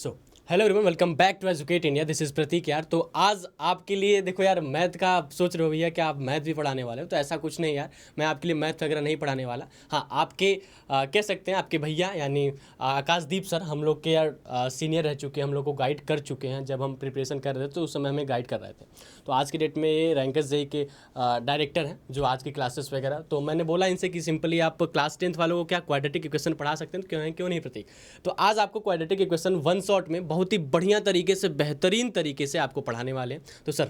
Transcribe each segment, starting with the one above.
So hello everyone, welcome back to Educate India. This is Pratik यार। तो आज आपके लिए देखो यार, मैथ का आप सोच रहे हो भैया कि आप मैथ भी पढ़ाने वाले हो, तो ऐसा कुछ नहीं यार। मैं आपके लिए मैथ वगैरह नहीं पढ़ाने वाला। हाँ, आपके कह सकते हैं आपके भैया यानी आकाशदीप सर हम लोग के यार सीनियर रह चुके हैं, हम लोग को गाइड कर चुके हैं। जब हम प्रिपरेशन कर रहे थे तो उस समय हमें गाइड कर रहे थे। तो आज की डेट में ये रैंकर्स जेई के डायरेक्टर हैं जो आज की क्लासेस वगैरह। तो मैंने बोला इनसे कि सिंपली आप क्लास 10th वालों को क्या क्वाड्रेटिक इक्वेशन पढ़ा सकते हैं, क्यों नहीं प्रतीक। तो आज आपको क्वाड्रेटिक इक्वेशन वन शॉट में बहुत ही बढ़िया तरीके से, बेहतरीन तरीके से आपको पढ़ाने वाले हैं। तो सर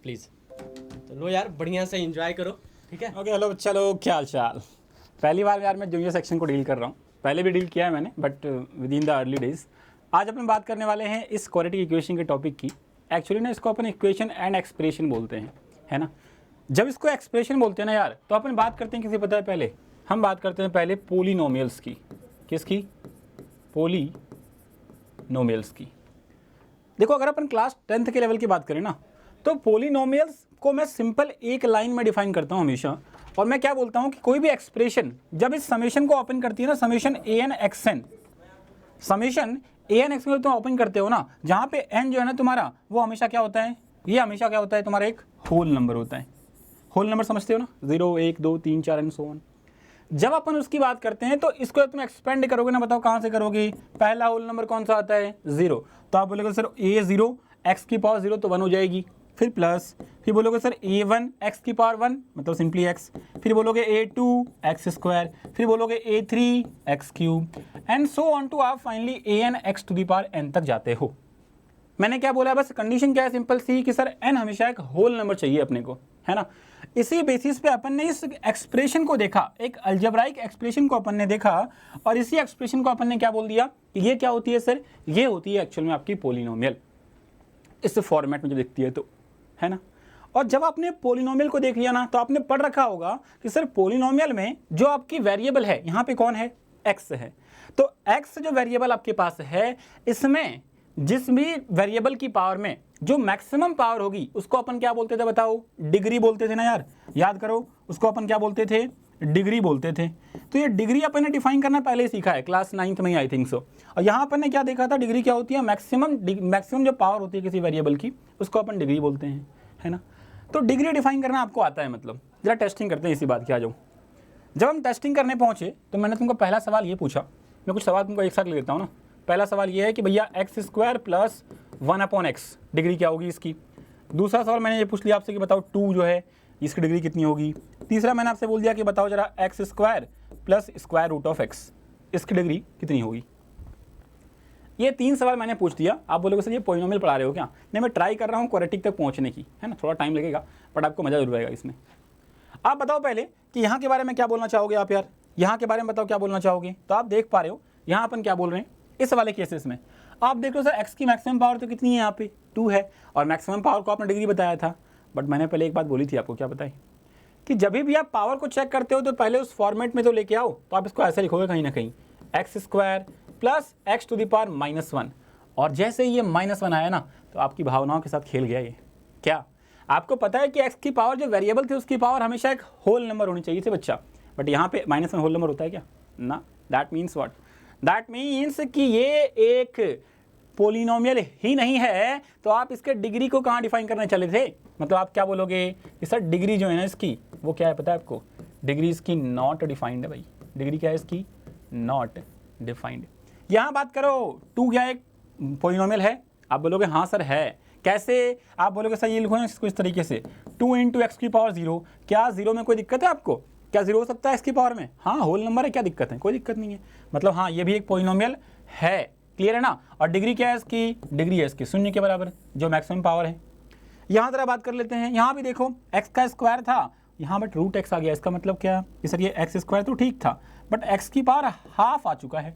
प्लीज़ तो लो यार, बढ़िया से एंजॉय करो, ठीक है। ओके हेलो बच्चा लोग, क्या हाल चाल। पहली बार यार मैं जूनियर सेक्शन को डील कर रहा हूँ। पहले भी डील किया है मैंने, but with in the early days. आज अपन बात करने वाले हैं इस क्वाड्रेटिक इक्वेशन के टॉपिक की। एक्चुअली ना इसको अपन इक्वेशन एंड एक्सप्रेशन बोलते हैं, है ना। जब इसको एक्सप्रेशन बोलते हैं ना यार, तो अपन बात करते हैं, किसी पता है पहले हम बात करते हैं पहले पोलिनोमियल्स की। किसकी? पोलिनोमियल्स की। देखो, अगर अपन क्लास 10th के लेवल की बात करें ना, तो पोलिनोमियल्स को मैं सिंपल एक लाइन में डिफाइन करता हूँ हमेशा। और मैं क्या बोलता हूँ कि कोई भी एक्सप्रेशन जब इस समेशन को ओपन करती है ना, समेशन ए एन एक्स एन, समेशन ए एन एक्स एन तुम ओपन करते हो ना, जहाँ पे एन जो है ना तुम्हारा, वो हमेशा क्या होता है, ये हमेशा क्या होता है तुम्हारा, एक होल नंबर होता है। होल नंबर समझते हो ना, 0 1 2 3 4 एंड सो ऑन। जब अपन उसकी बात करते हैं तो इसको तुम एक्सपेंड करोगे ना, बताओ कहाँ से करोगे। पहला होल नंबर कौन सा आता है? 0। तो आप बोलोगे सर ए 0 एक्स की पावर 0 तो 1 हो जाएगी, फिर प्लस, फिर बोलोगे सर ए 1 एक्स की पावर 1 मतलब सिंपली एक्स, फिर बोलोगे ए 2 एक्स स्क्वायर, फिर बोलोगे a 3 x cube and so on टू आप finally a n x to the power n तक जाते हो। मैंने क्या बोला, बस कंडीशन क्या है, सिंपल सी, कि सर एन हमेशा एक होल नंबर चाहिए अपने को, है ना। इसी बेसिस पे अपन ने इस एक्सप्रेशन को देखा, एक अलजेब्राइक एक्सप्रेशन को अपन ने देखा, और इसी एक्सप्रेशन को अपन ने क्या बोल दिया कि ये क्या होती है सर, ये होती है एक्चुअल में आपकी पोलिनोमियल, इस फॉर्मेट में जो दिखती है, तो है ना। और जब आपने पोलिनोमियल को देख लिया ना, तो आपने पढ़ रखा होगा कि सर पोलिनोमियल में जो आपकी वेरिएबल है, यहाँ पे कौन है, एक्स है। तो एक्स जो वेरिएबल आपके पास है, इसमें जिस भी वेरिएबल की पावर में जो मैक्सिमम पावर होगी उसको अपन क्या बोलते थे, बताओ? डिग्री बोलते थे ना यार, याद करो। उसको अपन क्या बोलते थे? डिग्री बोलते थे। तो ये डिग्री अपन ने डिफाइन करना पहले ही सीखा है, क्लास 9th में, आई थिंक सो। और यहाँ अपन ने क्या देखा था, डिग्री क्या होती है, मैक्सिमम जो पावर होती है किसी वेरिएबल की, उसको अपन डिग्री बोलते हैं, है ना। तो डिग्री डिफाइन करना आपको आता है, मतलब जरा टेस्टिंग करते हैं इसी बात की, आ जाओ। जब हम टेस्टिंग करने पहुंचे तो मैंने तुमको पहला सवाल ये पूछा, मैं कुछ सवाल तुमको एक साथ ले लेता हूँ ना। पहला सवाल ये है कि भैया x square plus 1/x degree क्या होगी इसकी। दूसरा सवाल मैंने ये पूछ लिया आपसे कि बताओ 2 जो है इसकी डिग्री कितनी होगी। तीसरा मैंने आपसे बोल दिया कि बताओ जरा x square plus square root of x, इसकी डिग्री कितनी होगी। ये 3 सवाल मैंने पूछ दिया। आप बोलोगे सर ये पोलिनोमियल पढ़ा रहे हो क्या? नहीं, मैं ट्राई कर रहा हूँ क्वाड्रेटिक तक पहुँचने की, है ना। थोड़ा टाइम लगेगा बट आपको मज़ा जरूर आएगा इसमें। आप बताओ पहले कि यहाँ के बारे में क्या बोलना चाहोगे आप यार, यहाँ के बारे में बताओ क्या बोलना चाहोगे। तो आप देख पा रहे हो यहाँ अपन क्या बोल रहे हैं इस वाले केसेस में। आप देख लो सर एक्स की मैक्सिमम पावर तो कितनी है, यहाँ पे 2 है, और मैक्सिमम पावर को आपने डिग्री बताया था। बट मैंने पहले एक बात बोली थी आपको, क्या बताई, कि जब भी आप पावर को चेक करते हो तो पहले उस फॉर्मेट में तो लेके आओ। तो आप इसको ऐसे लिखोगे कहीं ना कहीं, x square plus x to the power -1। और जैसे ही ये -1 आया ना, तो आपकी भावनाओं के साथ खेल गया ये। क्या आपको पता है कि एक्स की पावर जो वेरिएबल थी उसकी पावर हमेशा एक होल नंबर होनी चाहिए थी बच्चा, बट यहाँ पे -1 होल नंबर होता है क्या? ना। That means what? That means कि ये एक पोलिनोमियल ही नहीं है। तो आप इसके डिग्री को कहाँ डिफाइन करने चले थे? मतलब आप क्या बोलोगे कि सर डिग्री जो है ना इसकी, वो क्या है पता है आपको? डिग्री इसकी नॉट डिफाइंड है भाई। डिग्री क्या है इसकी? Not defined. यहाँ बात करो 2 क्या एक पोलिनोमियल है? आप बोलोगे हाँ सर है। कैसे? आप बोलोगे सर ये लिखो ना इसको इस तरीके से, 2 × x की पावर 0। क्या 0 में कोई दिक्कत है आपको? क्या 0 हो सकता है इसकी पावर में? हाँ, होल नंबर है, क्या दिक्कत है? कोई दिक्कत नहीं है। मतलब हाँ, ये भी एक पोलिनोमियल है। क्लियर है ना। और डिग्री क्या है इसकी? डिग्री है इसकी 0 के बराबर, जो मैक्सिमम पावर है। यहाँ जरा बात कर लेते हैं। यहाँ भी देखो x का स्क्वायर था यहाँ, बट रूट x आ गया। इसका मतलब क्या कि सर ये एक्स स्क्वायर तो ठीक था, बट x की पावर हाफ आ चुका है,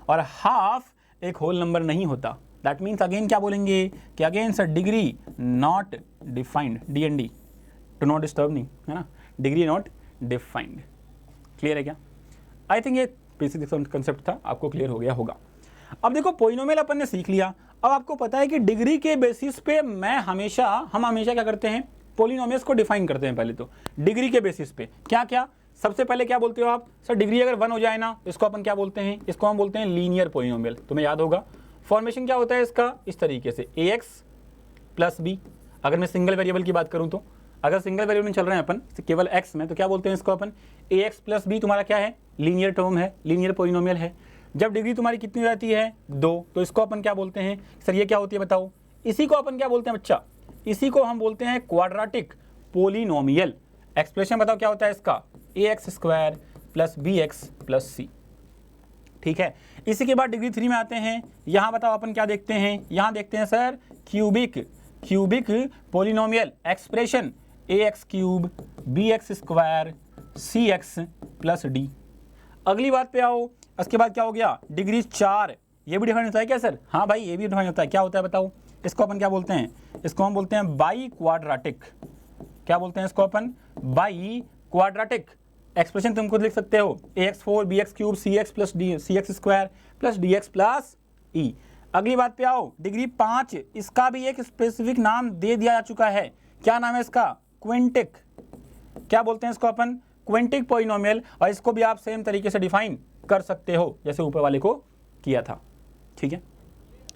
और हाफ एक होल नंबर नहीं होता। दैट मीन्स अगेन क्या बोलेंगे कि again sir degree not defined, DND, to not disturb नहीं, है ना। Degree not defined. क्लियर है क्या? आई थिंक ये बेसिक कंसेप्ट था, आपको क्लियर हो गया होगा। अब देखो पोलिनोमियल अपन ने सीख लिया। अब आपको पता है कि डिग्री के बेसिस पे हम हमेशा क्या करते हैं, पोलिनोमियल्स को डिफाइन करते हैं। पहले तो डिग्री के बेसिस पे क्या क्या, सबसे पहले क्या बोलते हो आप, सर डिग्री अगर 1 हो जाए ना, इसको अपन क्या बोलते हैं, इसको हम बोलते हैं लीनियर पॉलिनोमियल। तुम्हें याद होगा फॉर्मेशन क्या होता है इसका, इस तरीके से ax प्लस बी। अगर मैं सिंगल वेरिएबल की बात करूं तो, अगर सिंगल वेरिएबल में चल रहे हैं अपन केवल x में, तो क्या बोलते हैं इसको अपन, ax प्लस बी तुम्हारा क्या है, लीनियर टर्म है, लीनियर पॉलिनोमियल है। जब डिग्री तुम्हारी कितनी हो जाती है 2, तो इसको अपन क्या बोलते हैं, सर ये क्या होती है बताओ, इसी को अपन क्या बोलते हैं बच्चा, इसी को हम बोलते हैं क्वाड्रेटिक पॉलिनोमियल। एक्सप्रेशन बताओ क्या होता है इसका, ax square plus bx plus c। ठीक है, इसी के बाद डिग्री 3 में आते हैं। यहाँ बताओ अपन क्या देखते हैं, यहाँ देखते हैं sir cubic polynomial expression ax cube bx square cx plus d। अगली बात पे आओ, इसके बाद क्या हो गया, डिग्री 4, ये भी डिफाइन होता है क्या सर, हाँ भाई ये भी डिफाइन होता है। क्या होता है बताओ, इसको अपन क्या बोलते हैं, इसको हम बोलते हैं बाई क्वाड्रेटिक। क्या बोलते हैं इसको अपन, बाई क्वाड्रेटिक। एक्सप्रेशन तुम खुद लिख सकते हो, ax4 bx cube cx plus cx square plus dx plus e। अगली बात पे आओ, डिग्री 5, इसका भी एक स्पेसिफिक नाम दे दिया जा चुका है। क्या नाम है इसका, क्विंटिक। क्या बोलते हैं इसको अपन, क्विंटिक पॉलिनोमियल। और इसको भी आप सेम तरीके से डिफाइन कर सकते हो जैसे ऊपर वाले को किया था। ठीक है,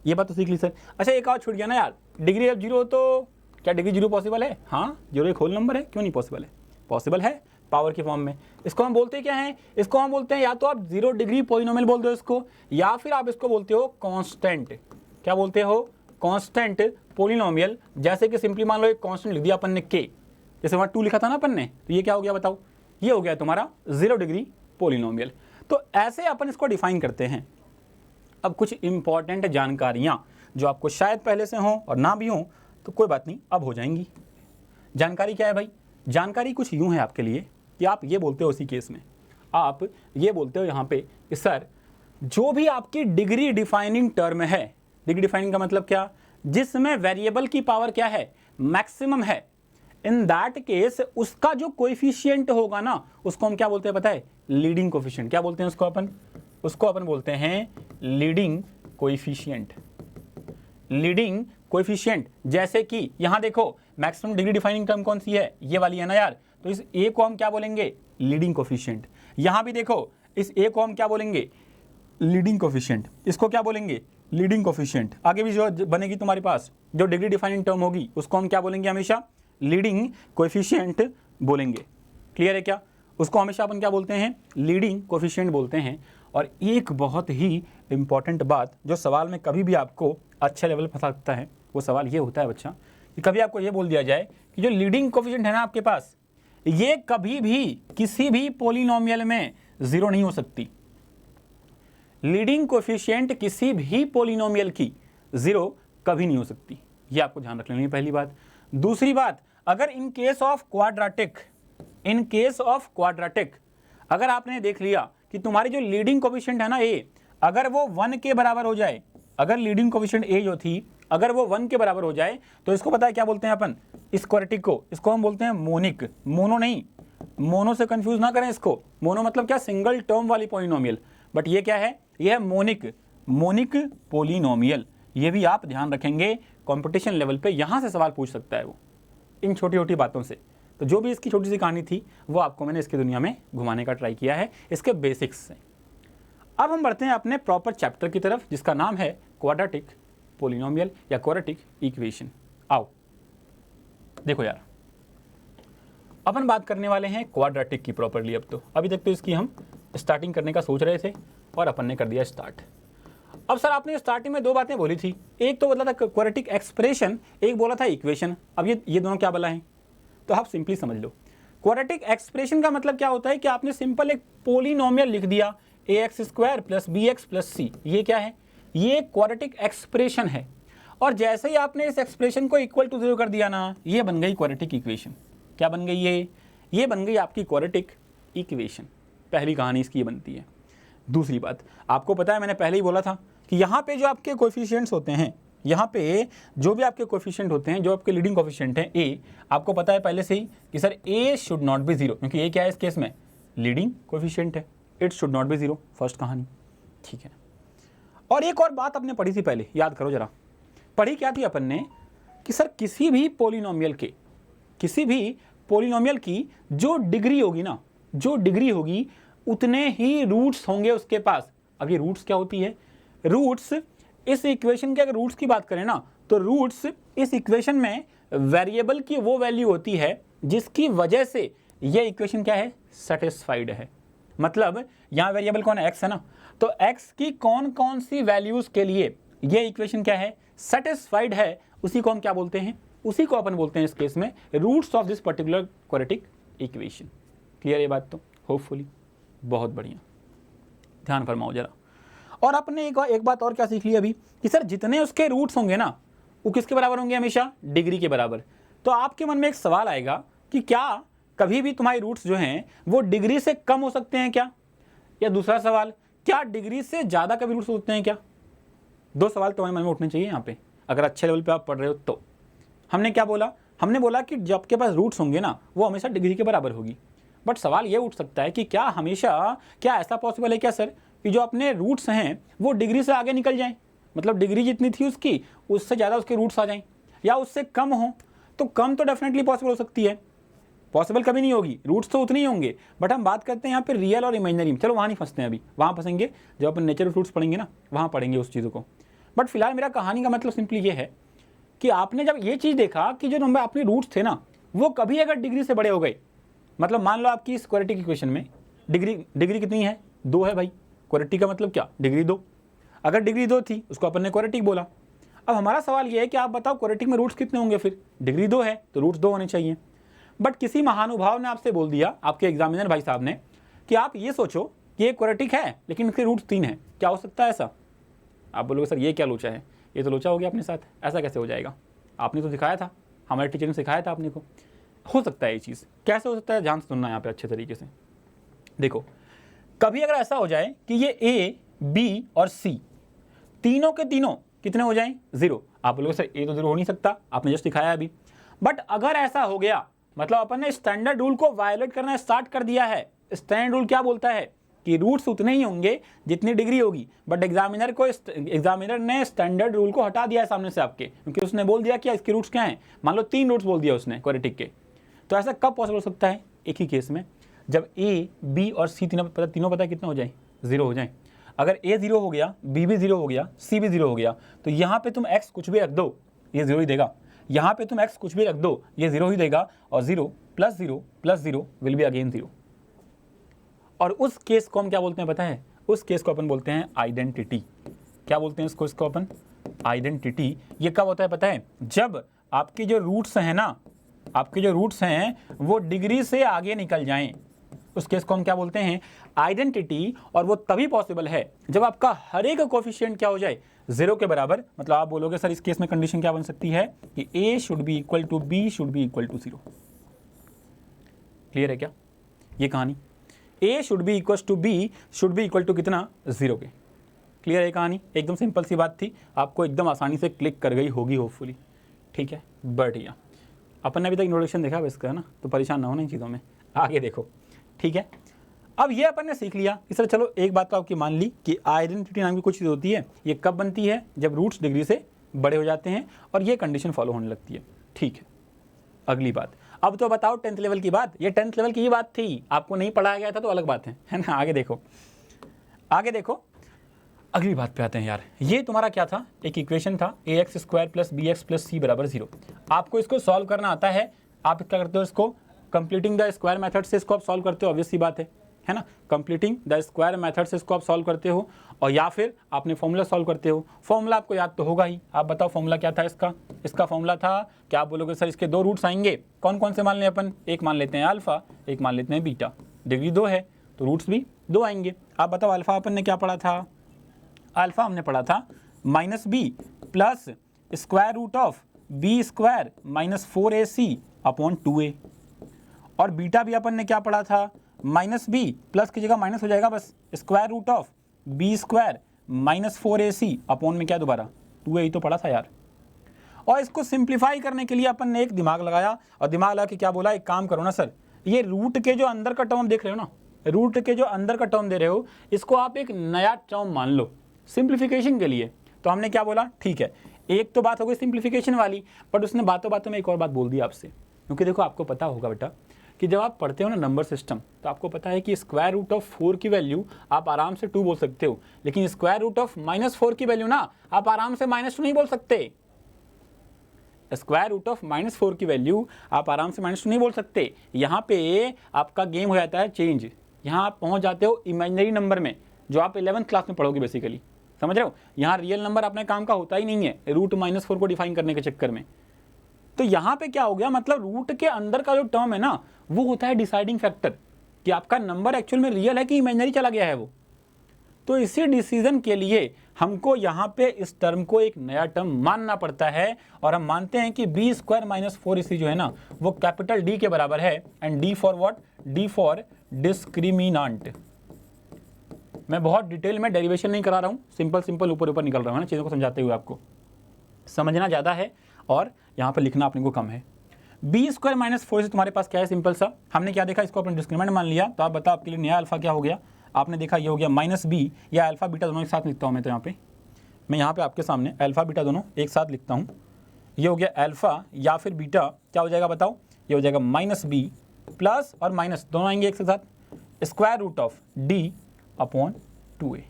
ये बात तो सीख ली सर। अच्छा एक और छूट गया ना यार, डिग्री अब 0 तो क्या डिग्री 0 पॉसिबल है, हाँ 0 एक होल नंबर है, क्यों नहीं पॉसिबल है, पॉसिबल है पावर के फॉर्म में। इसको हम बोलते क्या हैं, इसको हम बोलते हैं या तो आप 0 डिग्री पॉलिनोमियल बोल दो इसको, या फिर आप इसको बोलते हो कांस्टेंट। क्या बोलते हो, कांस्टेंट पॉलिनोमियल। जैसे कि सिंपली मान लो एक कांस्टेंट लिख दिया अपन ने k, जैसे वहाँ 2 लिखा था ना अपन ने, तो ये क्या हो गया बताओ, ये हो गया तुम्हारा 0 डिग्री पॉलिनोमियल। तो ऐसे अपन इसको डिफाइन करते हैं। अब कुछ इंपॉर्टेंट जानकारियाँ जो आपको शायद पहले से हों और ना भी हों, तो कोई बात नहीं अब हो जाएंगी। जानकारी क्या है भाई, जानकारी कुछ यूँ है आपके लिए कि आप ये बोलते हो, उसी केस में आप ये बोलते हो यहाँ पे कि सर जो भी आपकी डिग्री डिफाइनिंग टर्म है, डिग्री डिफाइनिंग का मतलब क्या, जिसमें वेरिएबल की पावर क्या है, मैक्सिमम है, इन दैट केस उसका जो कोएफिशिएंट होगा ना, उसको हम क्या बोलते हैं पता है, लीडिंग कोएफिशिएंट। क्या बोलते हैं उसको अपन, उसको अपन बोलते हैं लीडिंग कोएफिशिएंट। लीडिंग कोएफिशिएंट, जैसे कि यहाँ देखो मैक्सिमम डिग्री डिफाइनिंग टर्म कौन सी है, ये वाली है ना यार, तो इस ए को हम क्या बोलेंगे, लीडिंग कोएफिशिएंट। यहाँ भी देखो इस ए को हम क्या बोलेंगे, लीडिंग कोएफिशिएंट। इसको क्या बोलेंगे, लीडिंग कोएफिशिएंट। आगे भी जो बनेगी तुम्हारे पास जो डिग्री डिफाइनिंग टर्म होगी, उसको हम क्या बोलेंगे, हमेशा लीडिंग कोएफिशिएंट बोलेंगे। क्लियर है क्या, उसको हमेशा अपन क्या बोलते हैं, लीडिंग कोएफिशिएंट बोलते हैं। और एक बहुत ही इंपॉर्टेंट बात जो सवाल में कभी भी आपको अच्छे लेवल पर फंसा सकता है, वो सवाल ये होता है बच्चा कि कभी आपको ये बोल दिया जाए कि जो लीडिंग कोएफिशिएंट है ना आपके पास, ये कभी भी किसी भी पॉलिनोमियल में 0 नहीं हो सकती। लीडिंग कोएफिशिएंट किसी भी पॉलिनोमियल की 0 कभी नहीं हो सकती, ये आपको ध्यान रख लेनी है पहली बात। दूसरी बात, अगर इन केस ऑफ क्वाड्रेटिक अगर आपने देख लिया कि तुम्हारी जो लीडिंग कोएफिशिएंट है ना ए, अगर वो 1 के बराबर हो जाए, अगर लीडिंग कोएफिशिएंट ए जो थी अगर वो 1 के बराबर हो जाए, तो इसको पता है क्या बोलते हैं अपन, इस क्वाड्रेटिक को, इसको हम बोलते हैं मोनिक। मोनो नहीं, मोनो से कंफ्यूज ना करें इसको, मोनो मतलब क्या, सिंगल टर्म वाली पॉलिनोमियल, बट ये क्या है, ये है मोनिक पॉलिनोमियल। ये भी आप ध्यान रखेंगे, कंपटीशन लेवल पे यहाँ से सवाल पूछ सकता है वो, इन छोटी छोटी बातों से। तो जो भी इसकी छोटी सी कहानी थी वो आपको मैंने इसकी दुनिया में घुमाने का ट्राई किया है, इसके बेसिक्स से। अब हम बढ़ते हैं अपने प्रॉपर चैप्टर की तरफ, जिसका नाम है क्वाड्रेटिक पॉलिनोमियल या क्वाड्रेटिक इक्वेशन। आओ देखो यार, अपन बात करने वाले हैं क्वाड्रेटिक की प्रॉपर्ली। अब तो अभी तक तो इसकी हम स्टार्टिंग करने का सोच रहे थे और अपन ने कर दिया स्टार्ट। अब सर आपने स्टार्टिंग में 2 बातें बोली थी, एक तो बोला था क्वाड्रेटिक एक्सप्रेशन, एक बोला था इक्वेशन। अब ये दोनों क्या बोला है, तो आप सिंपली समझ लो। क्वाड्रेटिक एक्सप्रेशन का मतलब क्या होता है कि आपने सिंपल एक पॉलिनोमियल लिख दिया, ax square plus bx plus c। ये क्या है, ये क्वाड्रेटिक एक्सप्रेशन है। और जैसे ही आपने इस एक्सप्रेशन को इक्वल टू 0 कर दिया ना, ये बन गई क्वाड्रेटिक इक्वेशन। क्या बन गई ये बन गई आपकी क्वाड्रेटिक इक्वेशन। पहली कहानी इसकी ये बनती है। दूसरी बात, आपको पता है मैंने पहले ही बोला था कि यहाँ पे जो आपके कोएफिशिएंट्स होते हैं, यहाँ पे जो भी आपके कोएफिशिएंट होते हैं, जो आपके लीडिंग कोएफिशिएंट हैं ए, आपको पता है पहले से ही कि sir A should not be 0, क्योंकि ए क्या है इस केस में, लीडिंग कोएफिशिएंट है, it should not be 0, first कहानी। ठीक है, और एक और बात आपने पढ़ी थी पहले, याद करो जरा, पढ़ी क्या थी अपन ने कि सर किसी भी पॉलिनोमियल की जो डिग्री होगी ना, जो डिग्री होगी उतने ही रूट्स होंगे उसके पास। अब ये रूट्स क्या होती है? रूट्स इस इक्वेशन के अगर रूट्स की बात करें ना, तो रूट्स इस इक्वेशन में वेरिएबल की वो वैल्यू होती है जिसकी वजह से ये इक्वेशन क्या है? सेटिस्फाइड है। मतलब यहाँ वेरिएबल कौन है? एक्स है ना, तो एक्स की कौन कौन सी वैल्यूज के लिए ये इक्वेशन क्या है? सेटिस्फाइड है। उसी को हम क्या बोलते हैं? उसी को अपन बोलते हैं इस केस में roots of this particular quadratic equation. Clear ये बात? तो होपफुली बहुत बढ़िया, ध्यान फरमाओ जरा। और आपने एक बात और क्या सीख ली अभी कि सर जितने उसके रूट्स होंगे ना वो किसके बराबर होंगे? हमेशा डिग्री के बराबर। तो आपके मन में एक सवाल आएगा कि क्या कभी भी तुम्हारे रूट्स जो हैं वो डिग्री से कम हो सकते हैं क्या? या दूसरा सवाल, क्या डिग्री से ज़्यादा कभी रूट्स होते हैं क्या? दो सवाल तुम्हारे मन में उठने चाहिए यहाँ पे, अगर अच्छे लेवल पे आप पढ़ रहे हो तो। हमने क्या बोला? हमने बोला कि जब आपके पास रूट्स होंगे ना वो हमेशा डिग्री के बराबर होगी। बट सवाल ये उठ सकता है कि क्या ऐसा पॉसिबल है क्या सर कि जो अपने रूट्स हैं वो डिग्री से आगे निकल जाएं? मतलब डिग्री जितनी थी उसकी उससे ज़्यादा उसके रूट्स आ जाएं, या उससे कम हो? तो कम तो डेफिनेटली पॉसिबल हो सकती है, पॉसिबल कभी नहीं होगी, रूट्स तो उतने ही होंगे। बट हम बात करते हैं यहाँ पे रियल और इमेजिनरी। चलो वहाँ नहीं फंसते हैं अभी, वहाँ फंसेंगे जब अपन नेचर ऑफ रूट्स पढ़ेंगे ना, वहाँ पढ़ेंगे उस चीज़ों को। बट फिलहाल मेरा कहानी का मतलब सिंपली ये है कि आपने जब ये चीज़ देखा कि जो नंबर अपने रूट्स थे ना वो कभी अगर डिग्री से बड़े हो गए, मतलब मान लो आपकी इस क्वाड्रेटिक इक्वेशन में डिग्री कितनी है? 2 है भाई। क्वाड्रेटिक का मतलब क्या? डिग्री 2। अगर डिग्री 2 थी उसको अपन ने क्वाड्रेटिक बोला। अब हमारा सवाल ये है कि आप बताओ क्वाड्रेटिक में रूट्स कितने होंगे? फिर डिग्री 2 है तो रूट्स 2 होने चाहिए। बट किसी महानुभाव ने आपसे बोल दिया, आपके एग्जामिनर भाई साहब ने, कि आप ये सोचो कि ये क्वाड्रेटिक है लेकिन इसके रूट्स 3 हैं। क्या हो सकता है ऐसा? आप बोलोगे सर ये क्या लोचा है, ये तो लोचा हो गया अपने साथ, ऐसा कैसे हो जाएगा? आपने तो सिखाया था, हमारे टीचर ने सिखाया था आपने को। हो सकता है ये चीज़, कैसे हो सकता है? ध्यान से सुनना यहाँ पे अच्छे तरीके से। देखो, कभी अगर ऐसा हो जाए कि ये ए, बी और सी तीनों के तीनों कितने हो जाएं? 0। आप बोलोगे सर ए तो 0 हो नहीं सकता, आपने जस्ट दिखाया अभी। बट अगर ऐसा हो गया मतलब अपन ने स्टैंडर्ड रूल को वायलेट करना स्टार्ट कर दिया है। स्टैंडर्ड रूल क्या बोलता है कि रूट्स उतने ही होंगे जितनी डिग्री होगी। बट एग्जामिनर ने स्टैंडर्ड रूल को हटा दिया है सामने से आपके, क्योंकि उसने बोल दिया कि इसके रूट्स क्या हैं। मान लो 3 रूट्स बोल दिया उसने क्वाड्रेटिक के। तो ऐसा कब पॉसिबल हो सकता है? एक ही केस में, जब ए, बी और सी तीनों पता कितना हो जाए? 0 हो जाए। अगर ए 0 हो गया, बी भी 0 हो गया, सी भी 0 हो गया, तो यहाँ पे तुम एक्स कुछ भी रख दो ये 0 ही देगा। यहाँ पे तुम एक्स कुछ भी रख दो ये 0 ही देगा। और 0 plus 0 plus 0 will be again 0। और उस केस को हम क्या बोलते हैं पता है? उस केस को अपन बोलते हैं आइडेंटिटी। क्या बोलते हैं इसको अपन? आइडेंटिटी। ये कब होता है पता है? जब आपके जो रूट्स हैं ना, आपके जो रूट्स हैं वो डिग्री से आगे निकल जाएं, उस केस को हम क्या बोलते हैं? आइडेंटिटी। और वो तभी पॉसिबल है जब आपका हर एक कोफिशिएंट क्या हो जाए? 0 के बराबर। मतलब आप बोलोगे सर इस केस में कंडीशन क्या बन सकती है कि a should be equal to b should be equal to 0। Clear है क्या ये कहानी? a should be equal to b should be equal to कितना? 0 के। क्लियर है कहानी? एकदम सिंपल सी बात थी, आपको एकदम आसानी से क्लिक कर गई होगी होपफुली। ठीक है, बढ़िया। अपन ने अभी तक इंट्रोडक्शन देखा इसका ना, तो परेशान ना होना इन चीज़ों में, आगे देखो। ठीक है, अब ये अपन ने सीख लिया कि सर चलो एक बात तो आपकी मान ली कि आइडेंटिटी नाम की कुछ चीज़ होती है। ये कब बनती है? जब रूट्स डिग्री से बड़े हो जाते हैं और ये कंडीशन फॉलो होने लगती है। ठीक है, अगली बात। अब तो बताओ 10th लेवल की बात। ये 10th लेवल की ही बात थी, आपको नहीं पढ़ाया गया था तो अलग बात है ना। आगे देखो, आगे देखो, अगली बात पे आते हैं यार। ये तुम्हारा क्या था? एक इक्वेशन था ax² + bx + c = 0। आपको इसको सॉल्व करना आता है। आप क्या करते हो? इसको कंप्लीटिंग द स्क्वायर मेथड से इसको आप सॉल्व करते हो, ऑब्वियस सी बात है ना। कंप्लीटिंग द स्क्वायर मेथड से इसको आप सॉल्व करते हो, और या फिर आपने फॉर्मूला सॉल्व करते हो। फॉर्मूला आपको याद तो होगा ही। आप बताओ फॉर्मूला क्या था इसका? इसका फॉर्मूला था, क्या आप बोलोगे सर इसके 2 रूट्स आएंगे, कौन कौन से मान लें अपन? एक मान लेते हैं अल्फा, एक मान लेते हैं बीटा। डिग्री 2 है तो रूट्स भी 2 आएंगे। आप बताओ अल्फा अपन ने क्या पढ़ा था? अल्फा हमने पढ़ा था -b plus square root of b² - 4ac/2a। और बीटा भी अपन ने क्या पढ़ा था? -b प्लस की जगह माइनस हो जाएगा बस, square root of b² - 4ac upon में क्या दोबारा 2a ही तो पढ़ा था यार। और इसको सिंप्लीफाई करने के लिए अपन ने एक दिमाग लगाया, और दिमाग लगा के क्या बोला? एक काम करो ना सर, ये रूट के जो अंदर का टर्म देख रहे हो ना, रूट के जो अंदर का टर्म दे रहे हो, इसको आप एक नया टर्म मान लो सिंप्लीफिकेशन के लिए। तो हमने क्या बोला? ठीक है, एक तो बात हो गई सिंप्लीफिकेशन वाली, बट उसने बातों बातों में एक और बात बोल दी आपसे। क्योंकि देखो आपको पता होगा बेटा कि जब आप पढ़ते हो ना नंबर सिस्टम, तो आपको पता है कि स्क्वायर रूट ऑफ 4 की वैल्यू आप आराम से 2 बोल सकते हो, लेकिन स्क्वायर रूट ऑफ -4 की वैल्यू ना आप आराम से -2 नहीं बोल सकते। स्क्वायर रूट ऑफ -4 की वैल्यू आप आराम से -2 नहीं बोल सकते। यहाँ पे आपका गेम हो जाता है चेंज। यहाँ आप पहुँच जाते हो इमेजिनरी नंबर में, जो आप 11th क्लास में पढ़ोगे बेसिकली, समझ रहे हो। यहाँ रियल नंबर अपने काम का होता ही नहीं है रूट -4 को डिफाइन करने के चक्कर में। तो यहाँ पे क्या हो गया, मतलब रूट के अंदर का जो टर्म है ना, वो होता है डिसाइडिंग फैक्टर कि आपका नंबर एक्चुअल में रियल है कि इमेजिनरी चला गया है वो। तो इसी डिसीजन के लिए हमको यहाँ पे इस टर्म को एक नया टर्म मानना पड़ता है, और हम मानते हैं कि b² - 4ac जो है ना वो कैपिटल D के बराबर है। And D for what? D for discriminant. मैं बहुत डिटेल में डेरिवेशन नहीं करा रहा हूँ, सिंपल ऊपर ऊपर निकल रहा हूँ ना चीज़ों को समझाते हुए। आपको समझना ज़्यादा है और यहाँ पर लिखना अपने को कम है। b² - 4 से तुम्हारे पास क्या है, सिंपल सा हमने क्या देखा, इसको अपने डिस्क्रिमिनेंट मान लिया। तो आप बताओ आपके लिए नया अल्फा क्या हो गया। आपने देखा ये हो गया -b, या अल्फा बीटा दोनों एक साथ लिखता हूँ मैं। तो मैं यहाँ पे आपके सामने अल्फा बीटा दोनों एक साथ लिखता हूँ। ये हो गया अल्फा या फिर बीटा, क्या हो जाएगा बताओ, ये हो जाएगा -b प्लस और माइनस दोनों आएंगे एक साथ, स्क्वायर रूट ऑफ d/2a।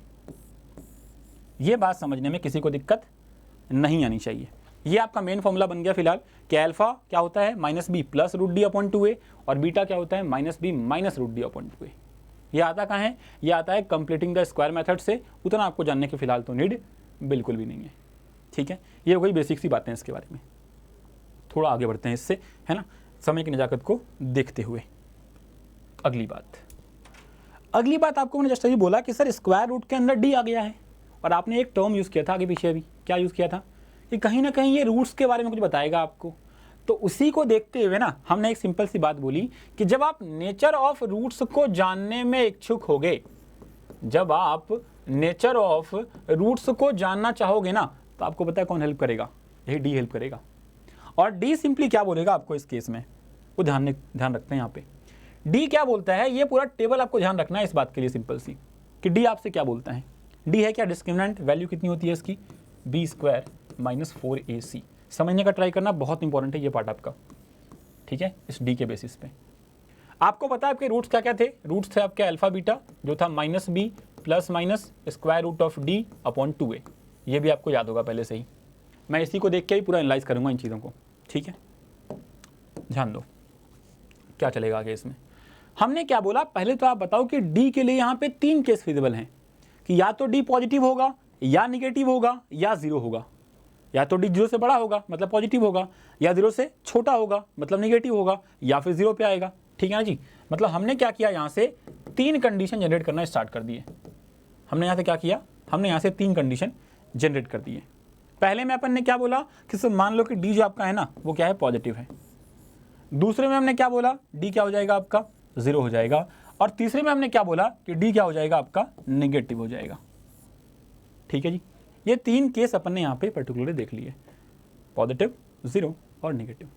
ये बात समझने में किसी को दिक्कत नहीं आनी चाहिए। ये आपका मेन फॉर्मूला बन गया फिलहाल कि अल्फा क्या होता है -b प्लस √d/2a, और बीटा क्या होता है -b माइनस √d/2a। ये आता कहाँ है, ये आता है कंप्लीटिंग द स्क्वायर मेथड से। उतना आपको जानने की फिलहाल तो नीड बिल्कुल भी नहीं है, ठीक है। ये हो गई बेसिक सी बातें इसके बारे में। थोड़ा आगे बढ़ते हैं इससे, है ना, समय की नजाकत को देखते हुए। अगली बात आपको मैंने जस्ट अभी बोला कि सर स्क्वायर रूट के अंदर d आ गया है, और आपने एक टर्म यूज़ किया था आगे पीछे, अभी क्या यूज़ किया था कि कहीं ना कहीं ये रूट्स के बारे में कुछ बताएगा आपको। तो उसी को देखते हुए ना हमने एक सिंपल सी बात बोली कि जब आप नेचर ऑफ रूट्स को जानने में इच्छुक होगे, जब आप नेचर ऑफ रूट्स को जानना चाहोगे ना, तो आपको पता है कौन हेल्प करेगा, यही डी हेल्प करेगा। और डी सिंपली क्या बोलेगा आपको इस केस में, वो ध्यान रखते हैं यहाँ पे। डी क्या बोलता है, ये पूरा टेबल आपको ध्यान रखना है इस बात के लिए सिंपल सी, कि डी आपसे क्या बोलता है। डी है क्या डिस्क्रिमिनेंट, वैल्यू कितनी होती है इसकी, b² - 4ac। समझने का ट्राई करना, बहुत इंपॉर्टेंट है ये पार्ट आपका, ठीक है। इस डी के बेसिस पे आपको पता है आपके रूट्स क्या क्या थे। रूट्स थे आपके अल्फा बीटा जो था -b plus minus square root of d/2a। ये भी आपको याद होगा पहले से ही। मैं इसी को देख के ही पूरा एनालाइज करूंगा इन चीज़ों को, ठीक है। ध्यान दो क्या चलेगा आगे इसमें। हमने क्या बोला, पहले तो आप बताओ कि डी के लिए यहाँ पे 3 केस फिजिबल हैं कि या तो डी पॉजिटिव होगा, या निगेटिव होगा, या 0 होगा। या तो डी 0 से बड़ा होगा मतलब पॉजिटिव होगा, या 0 से छोटा होगा मतलब निगेटिव होगा, या फिर 0 पे आएगा, ठीक है ना जी। मतलब हमने क्या किया, यहाँ से 3 कंडीशन जनरेट करना स्टार्ट कर दिए। हमने यहाँ से क्या किया, हमने यहाँ से 3 कंडीशन जनरेट कर दिए। पहले में अपन ने क्या बोला कि सर मान लो कि डी जो आपका है ना वो क्या है, पॉजिटिव है। दूसरे में हमने क्या बोला, डी क्या हो जाएगा आपका, 0 हो जाएगा। और तीसरे में हमने क्या बोला कि डी क्या हो जाएगा आपका, निगेटिव हो जाएगा, ठीक है जी। ये 3 केस अपन ने यहाँ पे पर्टिकुलरली देख लिए, पॉजिटिव, 0 और निगेटिव।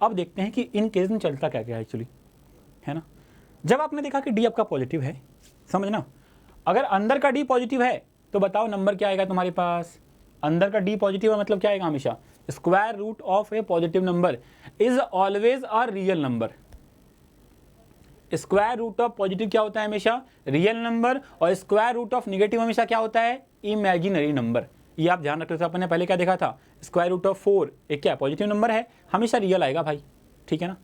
अब देखते हैं कि इन केस में चलता क्या क्या है एक्चुअली, है ना। जब आपने देखा कि डी आपका पॉजिटिव है, समझना, अगर अंदर का डी पॉजिटिव है तो बताओ नंबर क्या आएगा तुम्हारे पास, अंदर का डी पॉजिटिव है मतलब क्या आएगा, हमेशा square root of a positive number is always a real number. Square root of positive क्या होता है, हमेशा रियल नंबर, और स्क्वायर रूट ऑफ निगेटिव हमेशा क्या होता है, इमेजिनरी नंबर। ये आप ध्यान रख रहे थे, अपन ने पहले क्या देखा था, स्क्वायर रूट ऑफ 4 एक क्या पॉजिटिव नंबर है, हमेशा रियल आएगा भाई, ठीक है ना।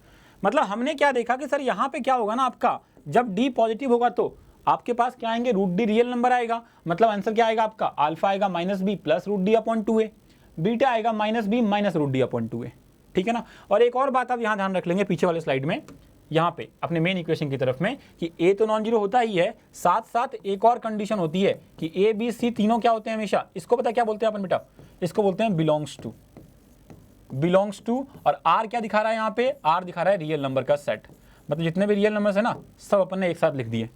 मतलब हमने क्या देखा कि सर यहाँ पे क्या होगा ना आपका, जब डी पॉजिटिव होगा तो आपके पास क्या आएंगे, रूट डी रियल नंबर आएगा। मतलब आंसर क्या आएगा आपका, अल्फा आएगा -b प्लस √d/2a, बीटा आएगा -b माइनस √d/2a, ठीक है ना। और एक और बात आप यहाँ ध्यान रख लेंगे पीछे वाले स्लाइड में, यहाँ पे अपने मेन इक्वेशन की तरफ में, कि ए तो नॉन जीरो होता ही है, साथ साथ एक और कंडीशन होती है कि ए बी सी तीनों क्या होते हैं हमेशा, इसको पता क्या बोलते हैं अपन बेटा, इसको बोलते हैं बिलोंग्स टू। और आर क्या दिखा रहा है यहाँ पे, आर दिखा रहा है रियल नंबर का सेट। मतलब जितने भी रियल नंबर्स है ना सब अपन ने एक साथ लिख दिए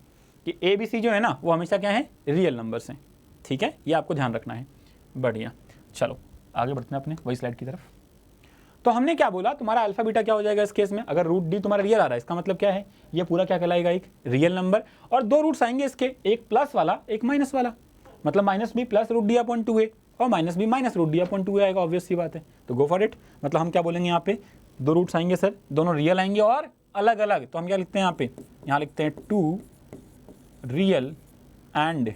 कि ए बी सी जो है ना वो हमेशा क्या है, रियल नंबर्स हैं, ठीक है। ये आपको ध्यान रखना है, बढ़िया। चलो आगे बढ़ते हैं अपने वही स्लाइड की तरफ। तो हमने क्या बोला, तुम्हारा अल्फा बीटा क्या हो जाएगा इस केस में, अगर रूट डी तुम्हारा रियल आ रहा है इसका मतलब क्या है, ये पूरा क्या कहलाएगा, एक रियल नंबर। और 2 रूट्स आएंगे इसके, एक प्लस वाला एक माइनस वाला, मतलब -b प्लस √d/2a और -b माइनस √d/2a आएगा, ऑब्वियस सी बात है। तो गो फॉर इट। मतलब हम क्या बोलेंगे यहाँ पे, 2 रूट्स आएंगे सर, दोनों रियल आएंगे और अलग अलग, तो हम क्या लिखते हैं यहाँ पे, यहाँ लिखते हैं 2 रियल एंड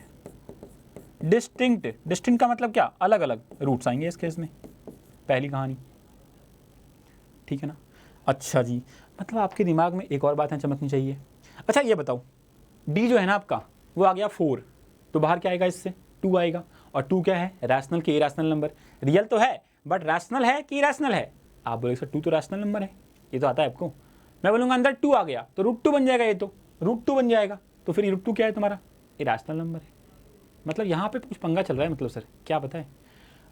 डिस्टिंक्ट। डिस्टिंक्ट का मतलब क्या, अलग अलग रूट्स आएंगे इस केस में, पहली कहानी, ठीक है ना। अच्छा जी, मतलब आपके दिमाग में एक और बात है चमकनी चाहिए। अच्छा ये बताओ, डी जो है ना आपका वो आ गया 4, तो बाहर क्या आएगा इससे, 2 आएगा, और 2 क्या है, रैशनल कि इरैशनल नंबर, रियल तो है बट रैशनल है कि इरैशनल है, आप बोलोगे सर 2 तो रैशनल नंबर है, ये तो आता है आपको। मैं बोलूँगा अंदर 2 आ गया तो √2 बन जाएगा, ये तो √2 बन जाएगा, तो फिर √2 क्या है तुम्हारा, इरैशनल नंबर है। मतलब यहाँ पे कुछ पंगा चल रहा है, मतलब सर क्या पता है,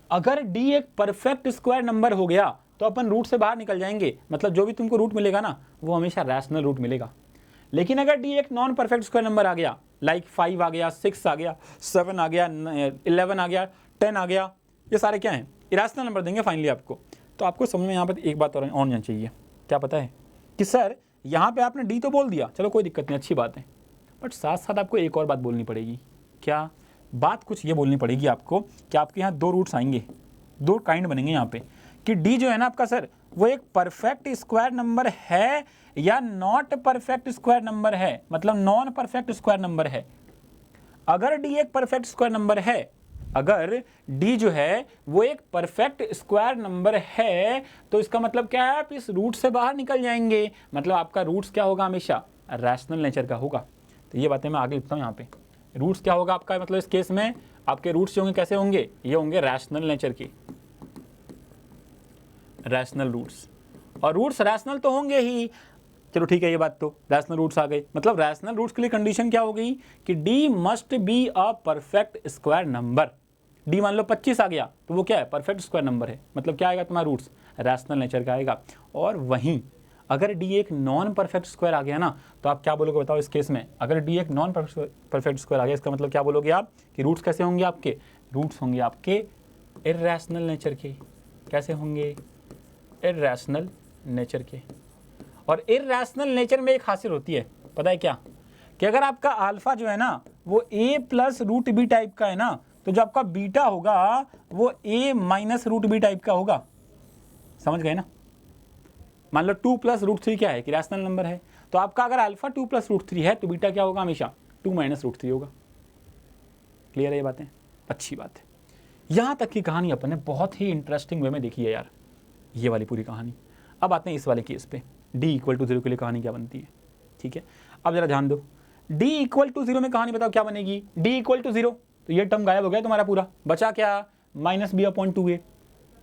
अगर डी एक परफेक्ट स्क्वायर नंबर हो गया तो अपन रूट से बाहर निकल जाएंगे, मतलब जो भी तुमको रूट मिलेगा ना वो हमेशा रैशनल रूट मिलेगा। लेकिन अगर डी एक नॉन परफेक्ट स्क्वायर नंबर आ गया, लाइक 5 आ गया, 6 आ गया, 7 आ गया, 11 आ गया, 10 आ गया, ये सारे क्या हैं, इरैशनल नंबर देंगे फाइनली आपको। तो आपको समझ में यहाँ पर एक बात और होनी चाहिए, क्या पता है कि सर यहाँ पे आपने डी तो बोल दिया, चलो कोई दिक्कत नहीं, अच्छी बात है, बट साथ साथ आपको एक और बात बोलनी पड़ेगी। क्या बात, कुछ ये बोलनी पड़ेगी आपको कि आपके यहाँ 2 रूट्स आएंगे, 2 काइंड बनेंगे यहाँ पे, कि डी जो है ना आपका सर वो एक परफेक्ट स्क्वायर नंबर है या नॉट परफेक्ट स्क्वायर नंबर है, मतलब नॉन परफेक्ट स्क्वायर नंबर है। अगर डी एक परफेक्ट स्क्वायर नंबर है, अगर डी जो है वो एक परफेक्ट स्क्वायर नंबर है, तो इसका मतलब क्या है, आप इस रूट से बाहर निकल जाएंगे, मतलब आपका रूट्स क्या होगा, हमेशा रैशनल नेचर का होगा। तो ये बातें मैं आगे लिखता हूँ यहाँ पे, रूट्स क्या होगा आपका, मतलब इस केस में आपके रूट्स होंगे कैसे होंगे, ये होंगे रैशनल नेचर के, रैशनल रूट्स, और रूट्स रैशनल तो होंगे ही। चलो ठीक है, ये बात तो रैशनल रूट्स आ गए, मतलब रैशनल रूट्स के लिए कंडीशन क्या हो गई कि D must be a perfect square number. D मान लो 25 आ गया तो वो क्या है, परफेक्ट स्क्वायर नंबर है, मतलब क्या आएगा तुम्हारा रूट्स, रैशनल नेचर का आएगा। और वहीं अगर डी एक नॉन परफेक्ट स्क्वायर आ गया ना, तो आप क्या बोलोगे बताओ इस केस में, अगर डी एक नॉन परफेक्ट स्क्वायर आ गया, इसका मतलब क्या बोलोगे आप कि रूट्स कैसे होंगे आपके, रूट्स होंगे आपके इरैशनल नेचर के, कैसे होंगे, इरैशनल नेचर के। और इरैशनल नेचर में एक खासियत होती है, पता है क्या, कि अगर आपका अल्फा जो है ना वो a प्लस √b टाइप का है ना, तो जो आपका बीटा होगा वो a माइनस √b टाइप का होगा, समझ गए ना। मान लो 2 प्लस √3 क्या है, कि रैशनल नंबर है, तो आपका अगर अल्फा 2 प्लस √3 है तो बीटा क्या होगा, हमेशा 2 माइनस √3 होगा। क्लियर है ये बातें, अच्छी बात है। यहाँ तक की कहानी अपन ने बहुत ही इंटरेस्टिंग वे में देखी है यार, ये वाली पूरी कहानी। अब आते हैं इस वाले केस पे, d = 0 के लिए कहानी क्या बनती है, ठीक है। अब जरा ध्यान दो, d = 0 में कहानी बताओ क्या बनेगी, d = 0, तो ये टर्म गायब हो गया तुम्हारा पूरा, बचा क्या, -b/2a।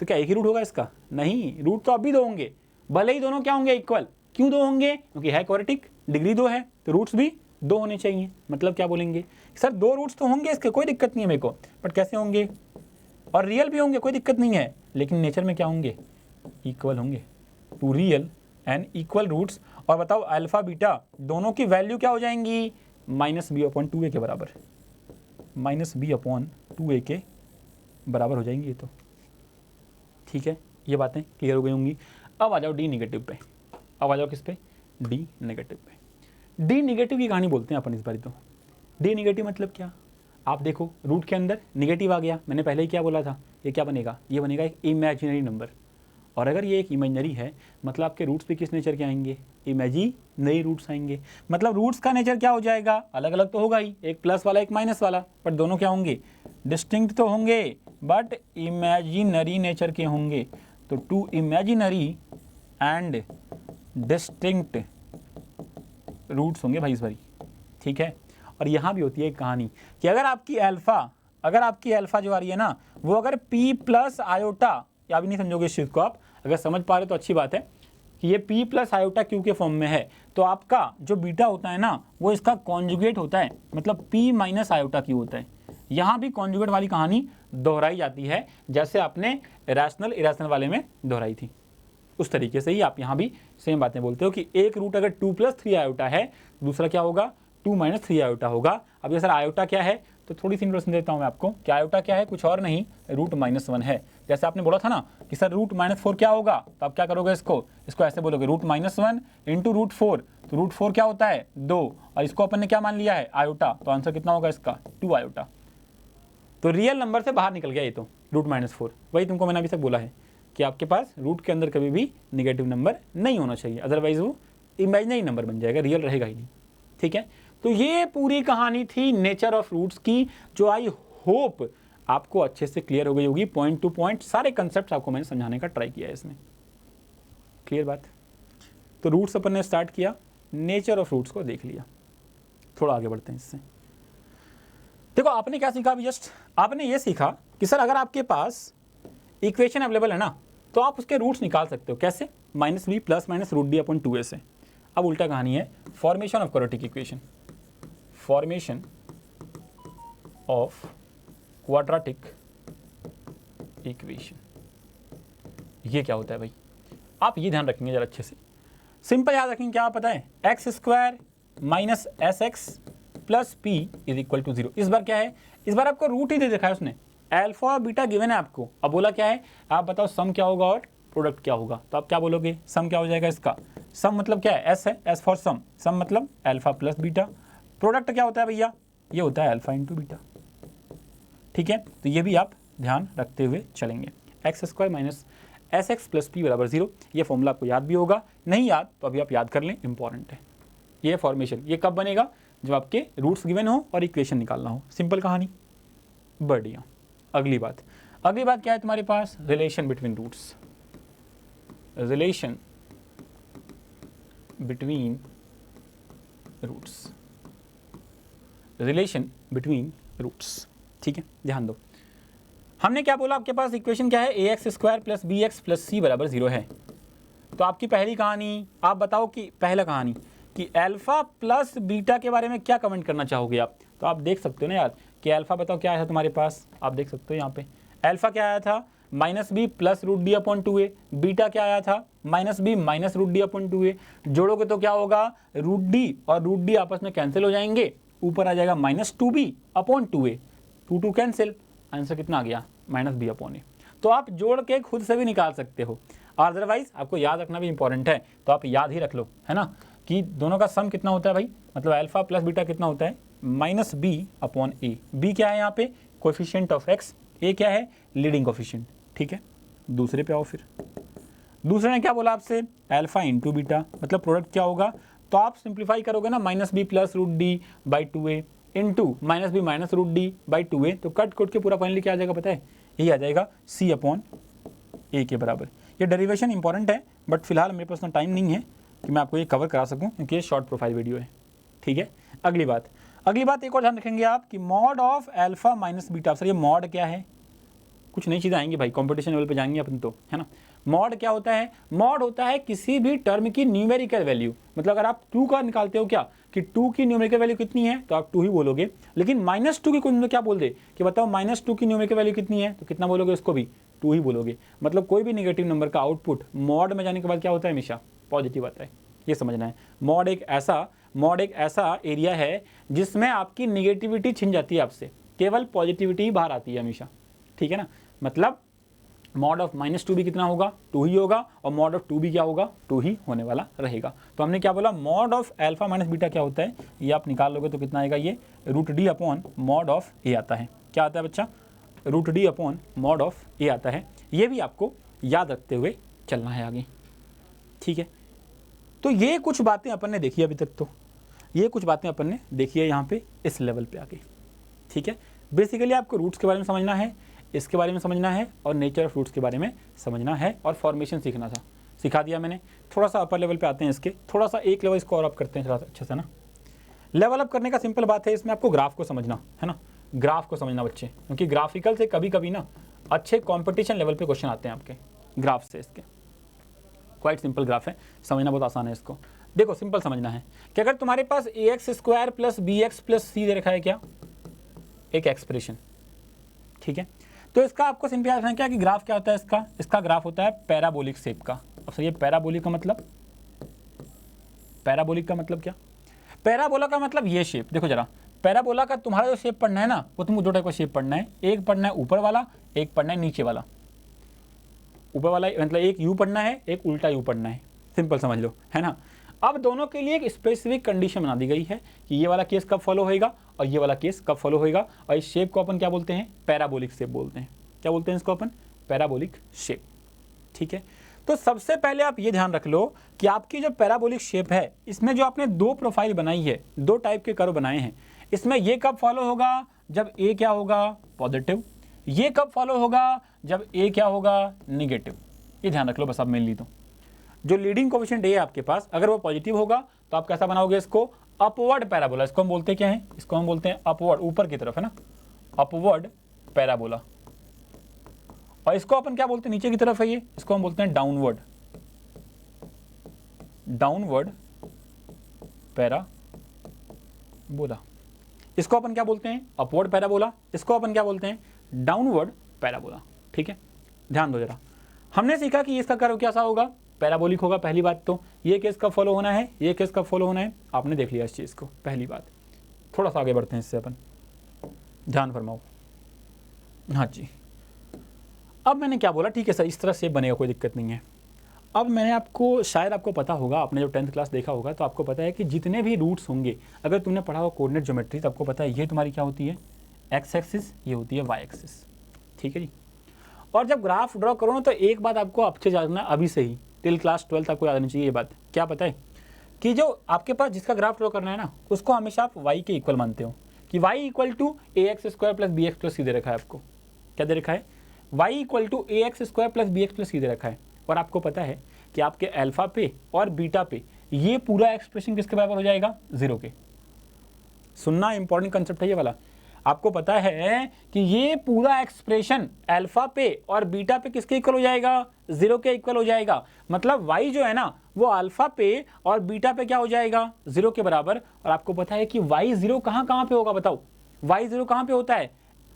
तो क्या एक ही रूट होगा इसका, नहीं, रूट तो अब भी 2 होंगे, भले ही दोनों क्या होंगे, इक्वल। क्यों 2 होंगे, क्योंकि है क्वाड्रेटिक, डिग्री 2 है, तो रूट्स भी 2 होने चाहिए। मतलब क्या बोलेंगे सर, 2 रूट्स तो होंगे इसके, कोई दिक्कत नहीं है मेरे को, बट कैसे होंगे, और रियल भी होंगे, कोई दिक्कत नहीं है, लेकिन नेचर में क्या होंगे, इक्वल होंगे, 2 रियल एंड इक्वल रूट्स। और बताओ अल्फा बीटा दोनों की वैल्यू क्या हो जाएंगी, -b/2a के बराबर, -b/2a के बराबर हो जाएंगी ये तो, ठीक है। ये बातें क्लियर हो गई होंगी। अब आ जाओ डी नेगेटिव पे, अब आ जाओ किस पे, डी नेगेटिव पे। डी नेगेटिव की कहानी बोलते हैं अपन इस बार। तो डी नेगेटिव मतलब क्या, आप देखो रूट के अंदर नेगेटिव आ गया, मैंने पहले ही क्या बोला था, ये क्या बनेगा, ये बनेगा एक इमेजिनरी नंबर। और अगर ये एक इमेजिनरी है, मतलब आपके रूट्स भी किस नेचर के आएंगे, इमेजिनरी रूट्स आएंगे। मतलब रूट्स का नेचर क्या हो जाएगा, अलग अलग तो होगा ही, एक प्लस वाला एक माइनस वाला, बट दोनों क्या होंगे, डिस्टिंक्ट तो होंगे बट इमेजिनरी नेचर के होंगे। तो 2 इमेजिनरी एंड डिस्टिंक्ट रूट्स होंगे भाई इस बारी, ठीक है। और यहाँ भी होती है एक कहानी कि अगर आपकी अल्फा जो आ रही है ना, वो अगर p प्लस आयोटा, या भी नहीं समझोगे इस चीज़ को आप, अगर समझ पा रहे तो अच्छी बात है, कि ये p प्लस आयोटा q के फॉर्म में है, तो आपका जो बीटा होता है ना वो इसका कॉन्जुगेट होता है, मतलब p माइनस आयोटा q होता है। यहाँ भी कॉन्जुगेट वाली कहानी दोहराई जाती है, जैसे आपने रैशनल इरैशनल वाले में दोहराई थी, उस तरीके से ही आप यहाँ भी सेम बातें बोलते हो कि एक रूट अगर 2 + 3 आयोटा है, दूसरा क्या होगा, 2 - 3 आयोटा होगा। अब ये सर आयोटा क्या है, तो थोड़ी सी इंट्रोडक्शन देता हूँ मैं आपको कि आयोटा क्या है, कुछ और नहीं, √-1 है। जैसे आपने बोला था ना कि सर √-4 क्या होगा, तो आप क्या करोगे, इसको ऐसे बोलोगे, √-1 इंटू √4, तो √4 क्या होता है, 2, और इसको अपन ने क्या मान लिया है, आयोटा, तो आंसर कितना होगा इसका, 2 आयोटा। तो रियल नंबर से बाहर निकल गया ये तो, √-4। वही तुमको मैंने अभी तक बोला है कि आपके पास रूट के अंदर कभी भी निगेटिव नंबर नहीं होना चाहिए, अदरवाइज वो इमेजिनरी नंबर बन जाएगा, रियल रहेगा ही नहीं। ठीक है, तो ये पूरी कहानी थी नेचर ऑफ रूट्स की, जो आई होप आपको अच्छे से क्लियर हो गई होगी। पॉइंट टू पॉइंट सारे कंसेप्ट आपको मैंने समझाने का ट्राई किया है इसमें। क्लियर बात? तो रूट्स अपन ने स्टार्ट किया, नेचर ऑफ रूट्स को देख लिया। थोड़ा आगे बढ़ते हैं इससे। देखो आपने क्या सीखा अभी जस्ट, आपने ये सीखा कि सर अगर आपके पास इक्वेशन अवेलेबल है ना, तो आप उसके रूट्स निकाल सकते हो। कैसे? -b प्लस माइनस √d/2a से। अब उल्टा कहानी है, formation of quadratic equation, formation of quadratic equation, ये क्या होता है भाई? आप ये ध्यान रखेंगे जरा अच्छे से, सिंपल याद रखेंगे। क्या पता है? x² minus SX plus P is equal to 0। इस बार क्या है? इस बार आपको रूट ही दे देखा है उसने, अल्फा बीटा गिवन है आपको। अब बोला क्या है? आप बताओ सम क्या होगा और प्रोडक्ट क्या होगा। तो आप क्या बोलोगे? सम क्या हो जाएगा इसका? सम मतलब क्या है? S है, S फॉर सम, सम मतलब अल्फा प्लस बीटा। प्रोडक्ट क्या होता है भैया? ये होता है अल्फा इंटू बीटा। ठीक है, तो ये भी आप ध्यान रखते हुए चलेंगे। x² minus SX plus P बराबर 0। ये फॉर्मूला आपको याद भी होगा, नहीं याद तो अभी आप याद कर लें, इंपॉर्टेंट है। ये फॉर्मेशन, ये कब बनेगा? जब आपके रूट्स गिवन हो और इक्वेशन निकालना हो। सिंपल कहानी, बढ़िया। अगली बात क्या है तुम्हारे पास? Relation between roots, relation between roots, relation between roots. ठीक है, ध्यान दो। हमने क्या बोला? आपके पास इक्वेशन क्या है? ax² plus bx plus c बराबर 0 है। तो आपकी पहली कहानी, आप बताओ कि पहला कहानी कि अल्फा प्लस बीटा के बारे में क्या कमेंट करना चाहोगे आप? तो आप देख सकते हो ना यार कि अल्फा बताओ क्या आया था तुम्हारे पास, आप देख सकते हो यहाँ पे अल्फा क्या आया था? -b plus √d/2a। बीटा क्या आया था? -b minus √d/2a। जोड़ोगे तो क्या होगा? √d और √d आपस में कैंसिल हो जाएंगे, ऊपर आ जाएगा -2b/2a, 2 कैंसिल, आंसर कितना आ गया? -b/a। तो आप जोड़ के खुद से भी निकाल सकते हो, अदरवाइज आपको याद रखना भी इंपॉर्टेंट है, तो आप याद ही रख लो, है ना, कि दोनों का सम कितना होता है भाई? मतलब अल्फा प्लस बीटा कितना होता है? -b/a। b क्या है यहाँ पे? कोएफिशिएंट ऑफ x, a क्या है? Leading coefficient. ठीक है, दूसरे पे आओ। फिर दूसरे ने क्या बोला आपसे? अल्फा इंटू बीटा, मतलब प्रोडक्ट क्या होगा? तो आप सिंप्लीफाई करोगे ना, -b plus √d/2a into -b minus √d/2a, तो कट के पूरा फाइनली क्या आ जाएगा पता है? यही आ जाएगा c/a के बराबर। ये डेरिवेशन इंपॉर्टेंट है, बट फिलहाल मेरे पास टाइम नहीं है कि मैं आपको ये कवर करा सकूं, क्योंकि ये शॉर्ट प्रोफाइल वीडियो है। ठीक है, अगली बात एक और ध्यान रखेंगे आप कि mod of alpha minus beta. Sir ये मॉड क्या है? कुछ नई चीज़ें आएंगी भाई, कंपटीशन लेवल पे जाएंगे अपन तो, है ना। मॉड क्या होता है? मॉड होता है किसी भी टर्म की न्यूमेरिकल वैल्यू। मतलब अगर आप 2 का निकालते हो क्या, कि 2 की न्यूमेरिकल वैल्यू कितनी है, तो आप 2 ही बोलोगे। लेकिन -2 की कोई क्या बोल दे कि बताओ -2 की न्यूमेरिकल वैल्यू कितनी है, तो कितना बोलोगे? उसको भी 2 ही बोलोगे। मतलब कोई भी नेगेटिव नंबर का आउटपुट मॉड में जाने के बाद क्या होता है? हमेशा पॉजिटिव आता है, ये समझना है। मॉड एक ऐसा एरिया है जिसमें आपकी निगेटिविटी छिन जाती है आपसे, केवल पॉजिटिविटी ही बाहर आती है हमेशा। ठीक है ना, मतलब मॉड ऑफ -2 भी कितना होगा? 2 ही होगा, और मॉड ऑफ 2 भी क्या होगा? 2 ही होने वाला रहेगा। तो हमने क्या बोला? Mod of alpha minus beta क्या होता है? ये आप निकाल लोगे तो कितना आएगा? ये √d/mod ऑफ a आता है। क्या आता है बच्चा? √d/mod ऑफ a आता है। ये भी आपको याद रखते हुए चलना है आगे। ठीक है, तो ये कुछ बातें अपन ने देखी अभी तक, तो ये कुछ बातें अपन ने देखी है यहाँ पे इस लेवल पे आके। ठीक है, बेसिकली आपको रूट्स के बारे में समझना है, इसके बारे में समझना है, और नेचर ऑफ रूट्स के बारे में समझना है, और फॉर्मेशन सीखना था, सिखा दिया मैंने। थोड़ा सा अपर लेवल पे आते हैं इसके, थोड़ा सा एक लेवल इसको और अप करते हैं थोड़ा सा अच्छे से ना। लेवल अप करने का सिंपल बात है, इसमें आपको ग्राफ को समझना है ना, ग्राफ को समझना बच्चे, क्योंकि ग्राफिकल से कभी कभी ना अच्छे कॉम्पिटिशन लेवल पे क्वेश्चन आते हैं आपके ग्राफ से। इसके क्वाइट सिंपल ग्राफ है, समझना बहुत आसान है इसको। देखो सिंपल समझना है कि अगर तुम्हारे पास ax² plus bx plus c दे रखा है, क्या एक एक्सप्रेशन, ठीक है, तो इसका आपको सिंपल याद रखना क्या कि ग्राफ क्या होता है इसका ग्राफ होता है पैराबोलिक शेप का। अब सर ये पैराबोलिक का मतलब क्या? पैराबोला का मतलब ये शेप। देखो जरा, पैराबोला का तुम्हारा जो शेप पढ़ना है ना, वो तुमको 2 टाइप का शेप पढ़ना है। एक पढ़ना है ऊपर वाला, एक पढ़ना है नीचे वाला। ऊपर वाला मतलब एक यू पढ़ना है, एक उल्टा यू पढ़ना है, सिंपल समझ लो, है ना। अब दोनों के लिए एक स्पेसिफिक कंडीशन बना दी गई है कि ये वाला केस कब फॉलो होएगा और ये वाला केस कब फॉलो होएगा, और इस शेप को अपन क्या बोलते हैं? पैराबोलिक शेप बोलते हैं। क्या बोलते हैं इसको अपन? Parabolic shape. ठीक है, तो सबसे पहले आप ये ध्यान रख लो कि आपकी जो पैराबोलिक शेप है इसमें जो आपने दो प्रोफाइल बनाई है, दो टाइप के कर्व बनाए हैं, इसमें ये कब फॉलो होगा जब ए क्या होगा पॉजिटिव, ये कब फॉलो होगा जब ए क्या होगा निगेटिव। ये ध्यान रख लो बस आप मेनली। तो जो लीडिंग कोएफिशिएंट ए है आपके पास अगर वो पॉजिटिव होगा तो आप कैसा बनाओगे इसको, अपवर्ड पैराबोला। इसको हम बोलते क्या है, इसको हम बोलते हैं अपवर्ड, ऊपर की तरफ है ना, अपवर्ड पैराबोला। और इसको अपन क्या बोलते हैं, नीचे की तरफ है ये, इसको हम बोलते हैं डाउनवर्ड, डाउनवर्ड पैराबोला। इसको अपन क्या बोलते हैं, अपवर्ड पैराबोला। इसको अपन क्या बोलते हैं, डाउनवर्ड पैराबोला। ठीक है, ध्यान दो जरा। हमने सीखा कि इसका कर्व कैसा होगा, पैराबोलिक होगा। पहली बात तो ये केस कब फॉलो होना है, ये केस कब फॉलो होना है, आपने देख लिया इस चीज़ को। पहली बात, थोड़ा सा आगे बढ़ते हैं इससे अपन, ध्यान फरमाओ। हाँ जी, अब मैंने क्या बोला, ठीक है सर इस तरह से बनेगा, कोई दिक्कत नहीं है। अब मैंने आपको, शायद आपको पता होगा, आपने जो 10th क्लास देखा होगा तो आपको पता है कि जितने भी रूट्स होंगे, अगर तुमने पढ़ा हो कोऑर्डिनेट ज्योमेट्री तो आपको पता है ये तुम्हारी क्या होती है, एक्स एक्सिस, ये होती है वाई एक्सिस। ठीक है जी। और जब ग्राफ ड्रॉ करो ना तो एक बात आपको अच्छे जानना अभी से ही, टिल क्लास 12 आपको याद आनी चाहिए ये बात। क्या पता है कि जो आपके पास जिसका ग्राफ ड्रॉ करना है ना उसको हमेशा आप वाई के इक्वल मानते हो, कि y equal to a x square plus b x plus c दे रखा है आपको। क्या दे रखा है, y equal to a x square plus b x plus c दे रखा है। और आपको पता है कि आपके अल्फा पे और बीटा पे ये पूरा एक्सप्रेशन किसके बराबर हो जाएगा, 0 के। सुनना, इंपॉर्टेंट कंसेप्ट है ये वाला। आपको पता है कि ये पूरा एक्सप्रेशन अल्फा पे और बीटा पे किसके इक्वल हो जाएगा, 0 के इक्वल हो जाएगा। मतलब y जो है ना वो अल्फा पे और बीटा पे क्या हो जाएगा, 0 के बराबर। और आपको पता है कि y 0 कहाँ कहाँ पे होगा, बताओ y 0 कहाँ पे होता है,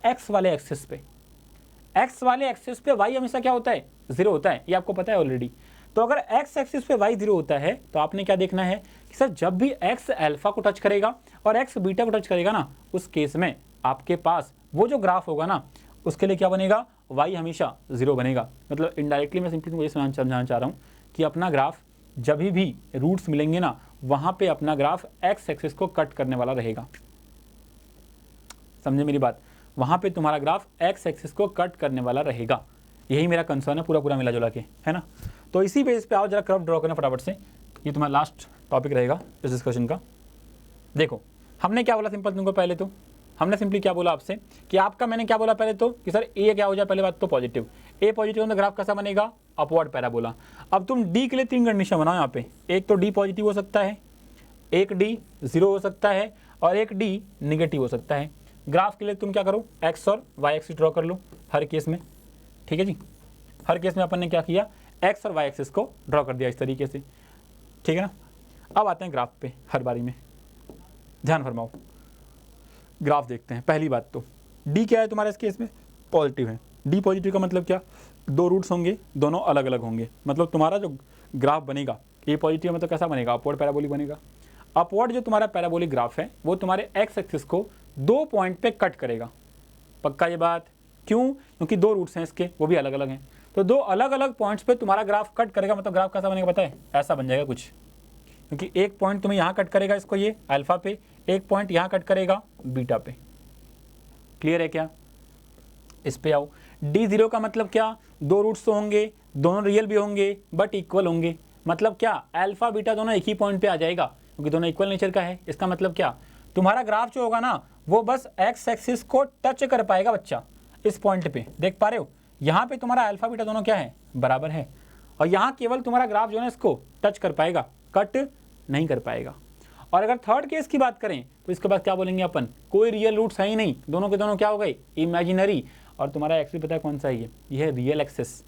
x वाले एक्सिस पे। x वाले एक्सिस पे y हमेशा क्या होता है, 0 होता है, ये आपको पता है ऑलरेडी। तो अगर x एक्सिस पे y 0 होता है तो आपने क्या देखना है कि सर जब भी x अल्फा को टच करेगा और x बीटा को टच करेगा ना, उस केस में आपके पास वो जो ग्राफ होगा ना उसके लिए क्या बनेगा, y हमेशा 0 बनेगा। मतलब इनडायरेक्टली मैं सिंपली तुमको ये समझाना चाह रहा हूँ कि अपना ग्राफ जब भी रूट्स मिलेंगे ना वहाँ पे अपना ग्राफ x एक्सिस को कट करने वाला रहेगा। समझे मेरी बात, वहाँ पे तुम्हारा ग्राफ x एक्सिस को कट करने वाला रहेगा। यही मेरा कंसर्न है, पूरा मिला जुला के, है ना। तो इसी बेस पे आओ जरा कर्व ड्रॉ करना फटाफट से, ये तुम्हारा लास्ट टॉपिक रहेगा इस डिस्कशन का। देखो हमने क्या बोला सिंपल तुमको, पहले तो हमने सिंपली क्या बोला आपसे कि आपका, मैंने क्या बोला पहले तो कि सर ए क्या हो जाए, पहले बात तो पॉजिटिव, ए पॉजिटिव तो ग्राफ कैसा बनेगा, अपवर्ड पैराबोला। अब तुम डी के लिए 3 कंडीशन बनाओ यहाँ पे, एक तो डी पॉजिटिव हो सकता है, एक डी 0 हो सकता है और एक डी निगेटिव हो सकता है। ग्राफ के लिए तुम क्या करो, एक्स और वाई एक्सिस ड्रॉ कर लो हर केस में। ठीक है जी, हर केस में अपन ने क्या किया, एक्स और वाई एक्सिस को ड्रॉ कर दिया इस तरीके से। ठीक है ना। अब आते हैं ग्राफ पे हर बारी में, ध्यान फरमाओ। ग्राफ देखते हैं। पहली बात तो डी क्या है तुम्हारे इस केस में, पॉजिटिव है। डी पॉजिटिव का मतलब क्या, दो रूट्स होंगे, दोनों अलग अलग होंगे। मतलब तुम्हारा जो ग्राफ बनेगा ए पॉजिटिव मतलब कैसा बनेगा, अपवर्ड पैराबोलिक बनेगा। अपवर्ड जो तुम्हारा पैराबोलिक ग्राफ है वो तुम्हारे एक्स एक्सिस को 2 पॉइंट पे कट करेगा। पक्का ये बात, क्यों, क्योंकि 2 रूट्स हैं इसके, वो भी अलग अलग हैं। तो 2 अलग अलग पॉइंट्स पे तुम्हारा ग्राफ कट करेगा। मतलब ग्राफ कैसा बनेगा पता है, ऐसा बन जाएगा कुछ, क्योंकि एक पॉइंट तुम्हें यहाँ कट करेगा इसको, ये अल्फा पे, एक पॉइंट यहाँ कट करेगा बीटा पे। क्लियर है क्या, इस पे आओ। D0 का मतलब क्या, 2 रूट्स तो होंगे, दोनों रियल भी होंगे बट इक्वल होंगे। मतलब क्या, अल्फा बीटा दोनों एक ही पॉइंट पे आ जाएगा क्योंकि दोनों इक्वल नेचर का है। इसका मतलब क्या, तुम्हारा ग्राफ जो होगा ना वो बस एक्स एक्सिस को टच कर पाएगा बच्चा इस पॉइंट पे। देख पा रहे हो, यहाँ पे तुम्हारा अल्फा बीटा दोनों क्या है, बराबर है। और यहाँ केवल तुम्हारा ग्राफ जो है इसको टच कर पाएगा, कट नहीं कर पाएगा। और अगर थर्ड केस की बात करें तो इसके बाद क्या बोलेंगे अपन, कोई रियल रूट्स है ही नहीं, दोनों के दोनों क्या हो गए, इमेजिनरी। और तुम्हारा एक्स भी पता है कौन सा है, ये है रियल एक्सिस।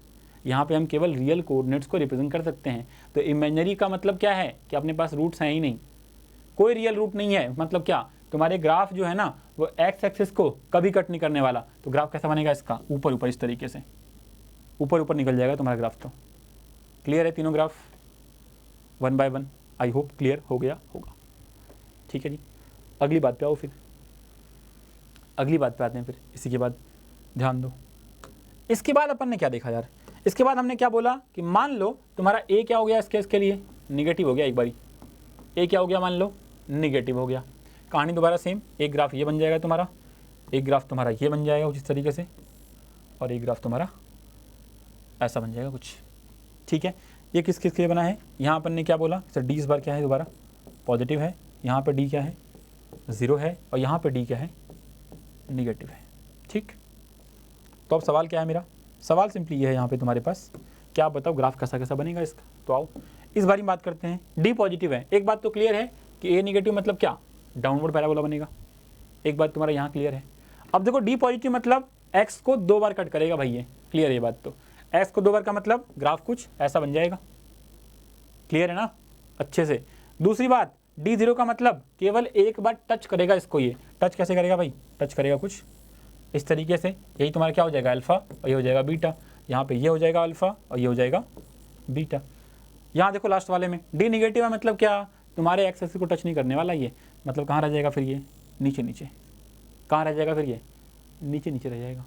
यहाँ पे हम केवल रियल कोऑर्डिनेट्स को रिप्रेजेंट कर सकते हैं। तो इमेजिनरी का मतलब क्या है कि अपने पास रूट्स हैं ही नहीं, कोई रियल रूट नहीं है। मतलब क्या, तुम्हारे ग्राफ जो है ना वो एक्स एक्सिस को कभी कट नहीं करने वाला। तो ग्राफ कैसा बनेगा इसका, ऊपर ऊपर इस तरीके से ऊपर ऊपर निकल जाएगा तुम्हारा ग्राफ। तो क्लियर है तीनों graph, 1 by 1। I hope clear हो गया होगा। ठीक है जी, अगली बात पे आओ। फिर अगली बात पे आते हैं। फिर इसी के बाद ध्यान दो, इसके बाद अपन ने क्या देखा यार, इसके बाद हमने क्या बोला कि मान लो तुम्हारा ए क्या हो गया इस केस के लिए, निगेटिव हो गया। एक बारी ए क्या हो गया, मान लो निगेटिव हो गया। कहानी दोबारा सेम, एक ग्राफ ये बन जाएगा तुम्हारा, एक ग्राफ तुम्हारा ये बन जाएगा कुछ इस तरीके से, और एक ग्राफ तुम्हारा ऐसा बन जाएगा कुछ। ठीक है, ये किस किस के लिए बना है, यहाँ अपन ने क्या बोला सर, डी इस बार क्या है दोबारा पॉजिटिव है, यहाँ पर डी क्या है 0 है, और यहाँ पर डी क्या है निगेटिव है। ठीक, तो अब सवाल क्या है मेरा, सवाल सिंपली ये है यहाँ पे तुम्हारे पास, क्या बताओ ग्राफ कैसा कैसा बनेगा इसका। तो आओ इस बारे में बात करते हैं। डी पॉजिटिव है, एक बात तो क्लियर है कि ए निगेटिव मतलब क्या, डाउनवर्ड पैराबोला बनेगा, एक बात तुम्हारा यहाँ क्लियर है। अब देखो डी पॉजिटिव मतलब एक्स को 2 बार कट करेगा भाई, ये क्लियर है ये बात, तो एक्स को 2 बार का मतलब ग्राफ कुछ ऐसा बन जाएगा, क्लियर है ना अच्छे से। दूसरी बात, डी 0 का मतलब केवल एक बार टच करेगा इसको, ये टच कैसे करेगा भाई, टच करेगा कुछ इस तरीके से, यही तुम्हारा क्या हो जाएगा अल्फा और ये हो जाएगा बीटा, यहाँ पे ये हो जाएगा अल्फा और ये हो जाएगा बीटा। यहाँ देखो लास्ट वाले में डी निगेटिव है मतलब क्या, तुम्हारे एक्स एक्सिस को टच नहीं करने वाला ये, मतलब कहाँ रह जाएगा फिर ये नीचे नीचे, कहाँ रह जाएगा फिर ये नीचे नीचे रह जाएगा।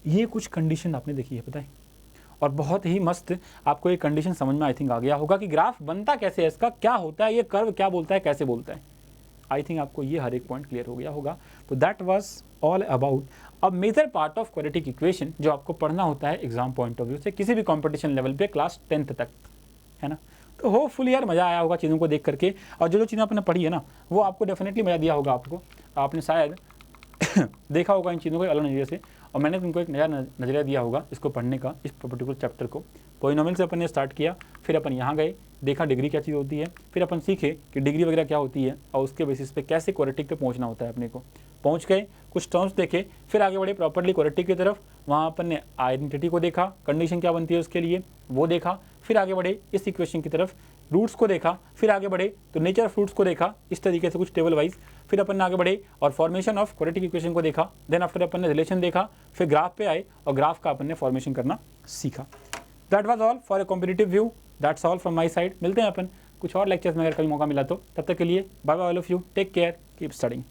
ये कुछ कंडीशन आपने देखी है पता है, और बहुत ही मस्त आपको ये कंडीशन समझ में आई थिंक आ गया होगा कि ग्राफ बनता कैसे है, इसका क्या होता है, ये कर्व क्या बोलता है, कैसे बोलता है। आई थिंक आपको ये हर एक पॉइंट क्लियर हो गया होगा। तो दैट वाज ऑल अबाउट अब major part of quadratic equation जो आपको पढ़ना होता है एग्जाम पॉइंट ऑफ व्यू से किसी भी कंपटीशन लेवल पे क्लास 10th तक, है ना। तो होपफुली यार मज़ा आया होगा चीज़ों को देख करके, और जो चीज़ें आपने पढ़ी है ना वो आपको डेफिनेटली मज़ा दिया होगा। आपने शायद देखा होगा इन चीज़ों को अलग नज़रिए से, और मैंने तुमको एक नया नज़रिया दिया होगा इसको पढ़ने का, इस पर्टिकुलर चैप्टर को। पॉलिनोमियल से अपन ने स्टार्ट किया, फिर अपन यहाँ गए, देखा डिग्री क्या चीज़ होती है, फिर अपन सीखे कि डिग्री वगैरह क्या होती है, और उसके बेसिस पे कैसे क्वाड्रेटिक पे पहुँचना होता है अपने को। पहुँच गए, कुछ टर्म्स देखे, फिर आगे बढ़े प्रॉपर्ली क्वाड्रेटिक की तरफ। वहाँ अपन ने आइडेंटिटी को देखा, कंडीशन क्या बनती है उसके लिए वो देखा, फिर आगे बढ़े इस इक्वेशन की तरफ, रूट्स को देखा, फिर आगे बढ़े तो नेचर ऑफ रूट्स को देखा, इस तरीके से कुछ टेबल वाइज। फिर अपन ने आगे बढ़े और फॉर्मेशन ऑफ क्वाड्रेटिक इक्वेशन को देखा। देन आफ्टर अपन ने रिलेशन देखा, फिर ग्राफ पे आए और ग्राफ का अपन ने फॉर्मेशन करना सीखा। That was all for a competitive view, that's all from my side. मिलते हैं अपन कुछ और लेक्चर्स में अगर कभी मौका मिला तो, तब तक के लिए bye bye all of you, take care, keep studying.